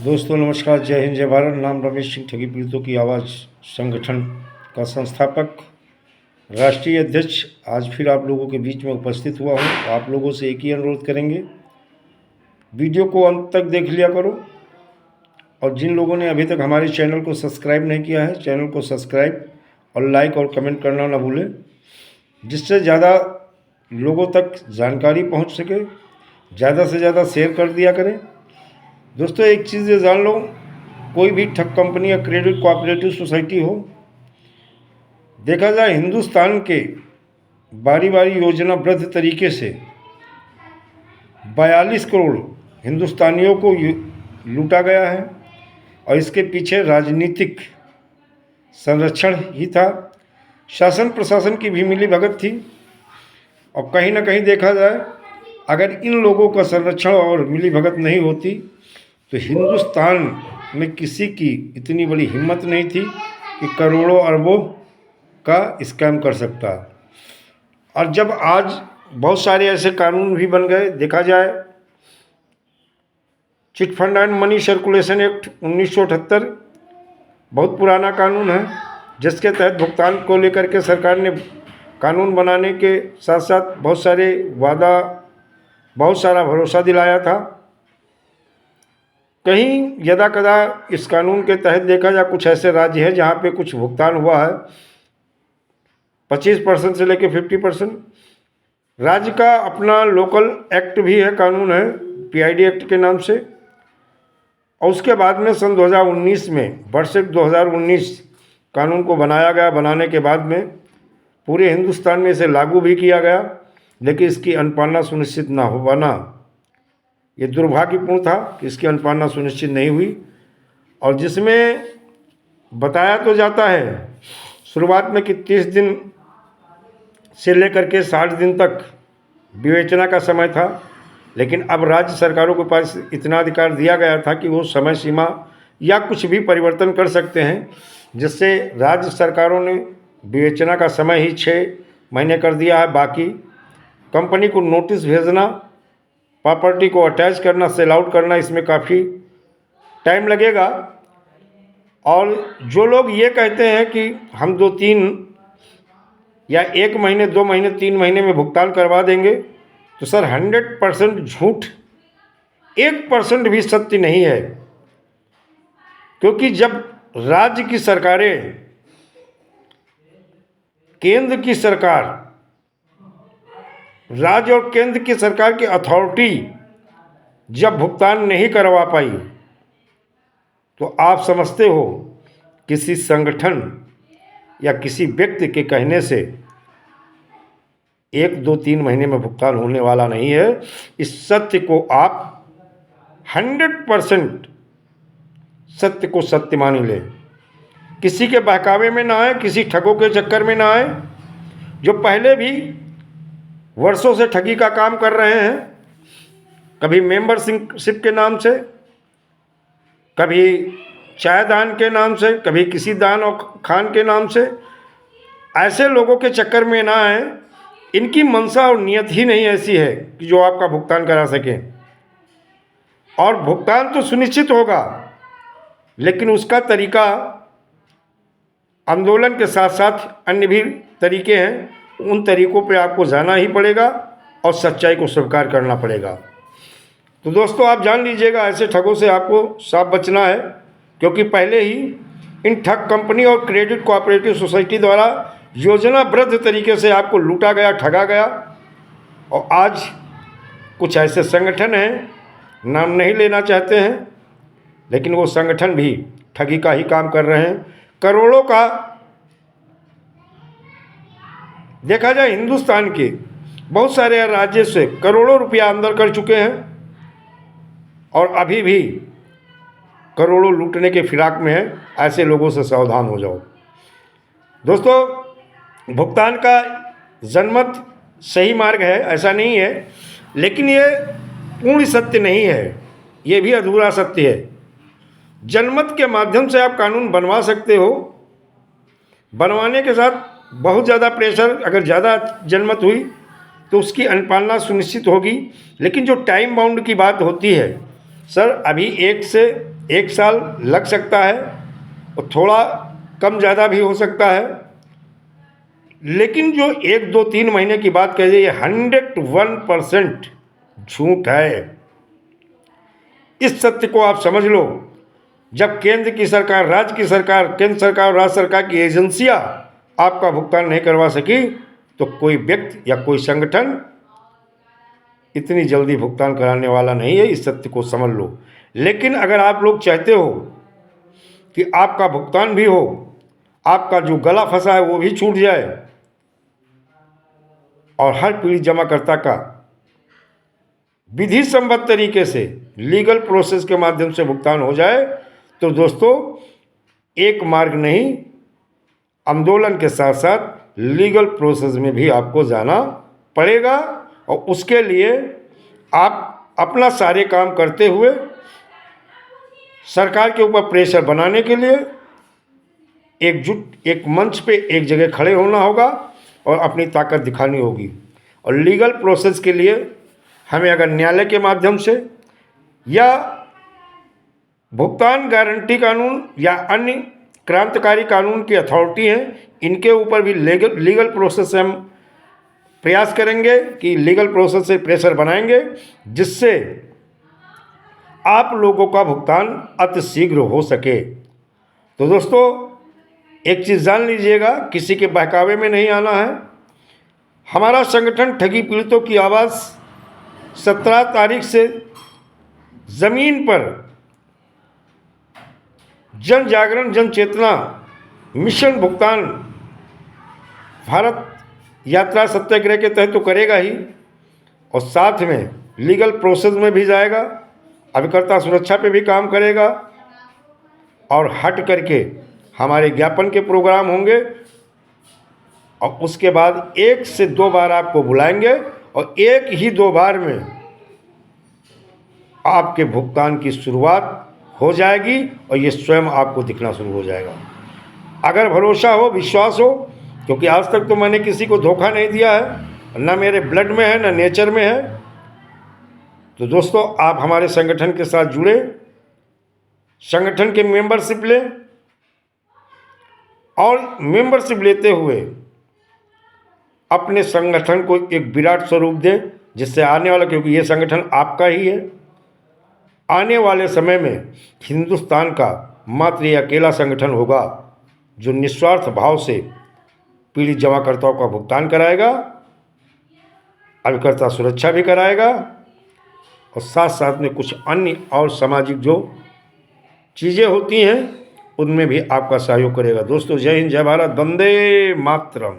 दोस्तों नमस्कार, जय हिंद जय भारत। नाम रमेश सिंह, ठगी पीड़ितों की आवाज़ संगठन का संस्थापक, राष्ट्रीय अध्यक्ष। आज फिर आप लोगों के बीच में उपस्थित हुआ हूँ। आप लोगों से एक ही अनुरोध करेंगे, वीडियो को अंत तक देख लिया करो। और जिन लोगों ने अभी तक हमारे चैनल को सब्सक्राइब नहीं किया है, चैनल को सब्सक्राइब और लाइक और कमेंट करना ना भूलें, जिससे ज़्यादा लोगों तक जानकारी पहुँच सके। ज़्यादा से ज़्यादा शेयर कर दिया करें। दोस्तों एक चीज़ ये जान लो, कोई भी ठग कंपनी या क्रेडिट कोऑपरेटिव सोसाइटी हो, देखा जाए हिंदुस्तान के बारी बारी योजनाबद्ध तरीके से 42 करोड़ हिंदुस्तानियों को लूटा गया है। और इसके पीछे राजनीतिक संरक्षण ही था, शासन प्रशासन की भी मिली भगत थी। और कहीं ना कहीं देखा जाए, अगर इन लोगों का संरक्षण और मिली भगत नहीं होती तो हिंदुस्तान में किसी की इतनी बड़ी हिम्मत नहीं थी कि करोड़ों अरबों का स्कैम कर सकता। और जब आज बहुत सारे ऐसे कानून भी बन गए, देखा जाए chit fund and money circulation act 1978 बहुत पुराना कानून है, जिसके तहत भुगतान को लेकर के सरकार ने कानून बनाने के साथ साथ बहुत सारा भरोसा दिलाया था। कहीं यदा कदा इस कानून के तहत देखा जाए, कुछ ऐसे राज्य हैं जहाँ पे कुछ भुगतान हुआ है 25% से लेकर 50%। राज्य का अपना लोकल एक्ट भी है, कानून है, पीआईडी एक्ट के नाम से। और उसके बाद में सन 2019 में, वर्ष 2019 कानून को बनाया गया। बनाने के बाद में पूरे हिंदुस्तान में इसे लागू भी किया गया, लेकिन इसकी अनुपालना सुनिश्चित ना हो पाना, ये दुर्भाग्यपूर्ण था कि इसकी अनुपालना सुनिश्चित नहीं हुई। और जिसमें बताया तो जाता है शुरुआत में कि 30 दिन से लेकर के 60 दिन तक विवेचना का समय था, लेकिन अब राज्य सरकारों के पास इतना अधिकार दिया गया था कि वो समय सीमा या कुछ भी परिवर्तन कर सकते हैं, जिससे राज्य सरकारों ने विवेचना का समय ही 6 महीने कर दिया है। बाकी कंपनी को नोटिस भेजना, प्रॉपर्टी को अटैच करना, सेल आउट करना, इसमें काफ़ी टाइम लगेगा। और जो लोग ये कहते हैं कि हम 2-3 या 1 महीने, 2 महीने, 3 महीने में भुगतान करवा देंगे, तो सर 100% झूठ, 1% भी सत्य नहीं है। क्योंकि जब राज्य की सरकारें, केंद्र की सरकार, राज्य और केंद्र की सरकार की अथॉरिटी जब भुगतान नहीं करवा पाई, तो आप समझते हो किसी संगठन या किसी व्यक्ति के कहने से 1, 2, 3 महीने में भुगतान होने वाला नहीं है। इस सत्य को आप 100% सत्य को सत्य मान ले। किसी के बहकावे में ना आए, किसी ठगों के चक्कर में ना आए, जो पहले भी वर्षों से ठगी का काम कर रहे हैं, कभी मेंबरशिप के नाम से, कभी चाय दान के नाम से, कभी किसी दान और खान के नाम से। ऐसे लोगों के चक्कर में ना आए। इनकी मंशा और नियत ही नहीं ऐसी है कि जो आपका भुगतान करा सकें। और भुगतान तो सुनिश्चित होगा, लेकिन उसका तरीका, आंदोलन के साथ साथ अन्य भी तरीके हैं, उन तरीकों पे आपको जाना ही पड़ेगा और सच्चाई को स्वीकार करना पड़ेगा। तो दोस्तों आप जान लीजिएगा, ऐसे ठगों से आपको साफ बचना है, क्योंकि पहले ही इन ठग कंपनी और क्रेडिट कोऑपरेटिव सोसाइटी द्वारा योजनाबद्ध तरीके से आपको लूटा गया, ठगा गया। और आज कुछ ऐसे संगठन हैं, नाम नहीं लेना चाहते हैं, लेकिन वो संगठन भी ठगी का ही काम कर रहे हैं। करोड़ों का, देखा जाए हिंदुस्तान के बहुत सारे राज्य से करोड़ों रुपया अंदर कर चुके हैं, और अभी भी करोड़ों लूटने के फिराक में है। ऐसे लोगों से सावधान हो जाओ। दोस्तों भुगतान का जनमत सही मार्ग है, ऐसा नहीं है, लेकिन ये पूर्ण सत्य नहीं है, ये भी अधूरा सत्य है। जनमत के माध्यम से आप कानून बनवा सकते हो। बनवाने के साथ बहुत ज़्यादा प्रेशर, अगर ज़्यादा जनमत हुई तो उसकी अनुपालना सुनिश्चित होगी। लेकिन जो टाइम बाउंड की बात होती है, सर अभी 1 से 1 साल लग सकता है और थोड़ा कम ज़्यादा भी हो सकता है, लेकिन जो 1, 2, 3 महीने की बात कह ये 101% झूठ है। इस सत्य को आप समझ लो। जब केंद्र की सरकार, राज्य की सरकार, केंद्र सरकार और राज्य सरकार की एजेंसियां आपका भुगतान नहीं करवा सकी, तो कोई व्यक्ति या कोई संगठन इतनी जल्दी भुगतान कराने वाला नहीं है। इस सत्य को समझ लो। लेकिन अगर आप लोग चाहते हो कि आपका भुगतान भी हो, आपका जो गला फंसा है वो भी छूट जाए और हर पीड़ित जमाकर्ता का विधि सम्मत तरीके से लीगल प्रोसेस के माध्यम से भुगतान हो जाए, तो दोस्तों एक मार्ग नहीं, आंदोलन के साथ साथ लीगल प्रोसेस में भी आपको जाना पड़ेगा। और उसके लिए आप अपना सारे काम करते हुए सरकार के ऊपर प्रेशर बनाने के लिए एकजुट, एक मंच पे एक जगह खड़े होना होगा और अपनी ताकत दिखानी होगी। और लीगल प्रोसेस के लिए हमें अगर न्यायालय के माध्यम से या भुगतान गारंटी कानून या अन्य क्रांतिकारी कानून की अथॉरिटी हैं, इनके ऊपर भी लीगल प्रोसेस से हम प्रयास करेंगे कि लीगल प्रोसेस से प्रेशर बनाएंगे, जिससे आप लोगों का भुगतान अति शीघ्र हो सके। तो दोस्तों एक चीज़ जान लीजिएगा, किसी के बहकावे में नहीं आना है। हमारा संगठन ठगी पीड़ितों की आवाज़ 17 तारीख से ज़मीन पर जन जागरण, जन चेतना मिशन भुगतान भारत यात्रा सत्याग्रह के तहत तो करेगा ही, और साथ में लीगल प्रोसेस में भी जाएगा, अभिकर्ता सुरक्षा पे भी काम करेगा, और हट करके हमारे ज्ञापन के प्रोग्राम होंगे। और उसके बाद 1 से 2 बार आपको बुलाएंगे और 1 ही 2 बार में आपके भुगतान की शुरुआत हो जाएगी और ये स्वयं आपको दिखना शुरू हो जाएगा। अगर भरोसा हो, विश्वास हो, क्योंकि आज तक तो मैंने किसी को धोखा नहीं दिया है, ना मेरे ब्लड में है ना नेचर में है। तो दोस्तों आप हमारे संगठन के साथ जुड़े, संगठन के मेंबरशिप लें और मेंबरशिप लेते हुए अपने संगठन को एक विराट स्वरूप दें, जिससे आने वाला, क्योंकि ये संगठन आपका ही है, आने वाले समय में हिंदुस्तान का मात्र ये अकेला संगठन होगा जो निस्वार्थ भाव से पीड़ित जमाकर्ताओं का भुगतान कराएगा, अभिकर्ता सुरक्षा भी कराएगा, और साथ साथ में कुछ अन्य और सामाजिक जो चीज़ें होती हैं उनमें भी आपका सहयोग करेगा। दोस्तों जय हिंद, जय भारत, वंदे मातरम।